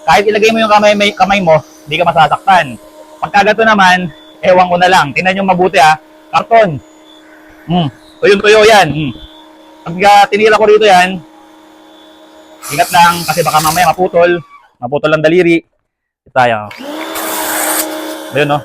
Kahit ilagay mo yung kamay mo, hindi ka masasaktan. Pagka gato naman, ewan ko na lang. Tingnan nyo mabuti ha. Karton. Tuyong-tuyo yan. Pagka tinira ko rito yan, ingat lang kasi baka mamaya maputol. Maputol ang daliri. Tayo. Ayun no.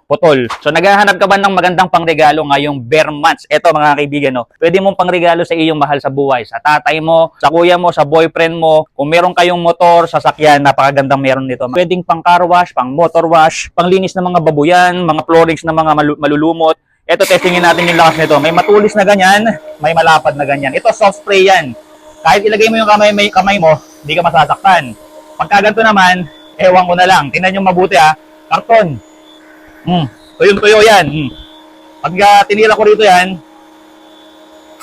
Putol. So naghahanap ka ba ng magandang pangregalo ngayong bare months? Ito mga kaibigan, no? Pwede mong pangregalo sa iyong mahal sa buhay. Sa tatay mo, sa kuya mo, sa boyfriend mo. Kung meron kayong motor, sasakyan, napakagandang meron nito. Pwedeng pang car wash, pang motor wash, panglinis ng mga babuyan, mga floorings ng mga malulumot. Ito, testingin natin yung lakas nito. May matulis na ganyan, may malapad na ganyan. Ito, soft spray yan. Kahit ilagay mo yung kamay mo, hindi ka masasaktan. Pagka ganito naman, ewan ko na lang. Tingnan nyo mabuti ha. Karton. Tuyong-tuyo yan. Pagka tinira ko rito yan,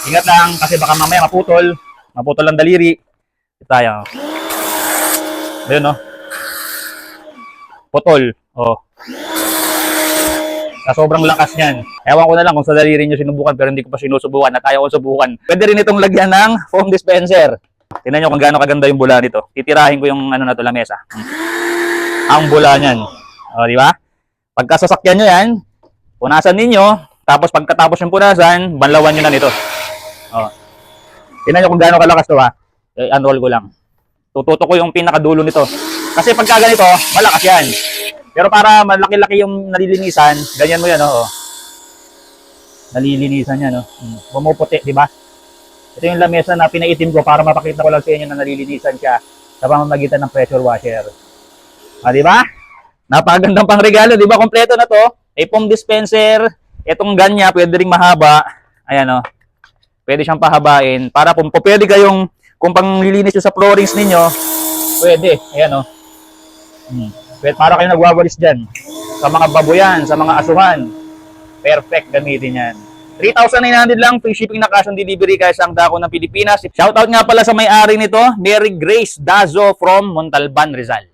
ingat lang kasi baka mamaya maputol. Maputol ang daliri. Tayo. Ayun no. Putol. Oh. Sa sobrang lakas niyan. Ewan ko na lang kung sa daliri nyo sinubukan pero hindi ko pa sinusubukan at ayaw ko subukan. Pwede rin itong lagyan ng foam dispenser. Tingnan nyo kung gaano kaganda yung bula nito. Titirahin ko yung ano na to, lamesa. Ang bula niyan. O, di ba? Pagka sasakyan nyo yan, punasan ninyo, tapos pagkatapos yung punasan, banlawan nyo na nito. O. Tingnan nyo kung gaano kalakas to ha. Unroll ko lang. Tututo ko yung pinakadulo nito. Kasi pagka ganito, malakas yan. Pero para malaki-laki yung nalilinisan, ganyan mo yan, o. Nalilinisan yan, o. Bumuputi, di ba? Ito yung lamesa na pinaitim ko para mapakita ko lang sa inyo na nalilinisan siya sa pamamagitan ng pressure washer. Di ba? Napakagandang pangregalo, di ba? Kompleto na to. May foam dispenser. Itong ganya, pwede ring mahaba. Ayan, o. Pwede siyang pahabain. Para kung pwede kayong, kung panglilinis nyo sa floorings ninyo, pwede. Ayan, o. Pwede, para kayong nagwawalis dyan. Sa mga baboyan, sa mga asuhan. Perfect gamitin yan. 3,900 lang, free shipping na cash on delivery kahit saang dako ng Pilipinas. Shoutout nga pala sa may-ari nito, Mary Grace Dazo from Montalban, Rizal.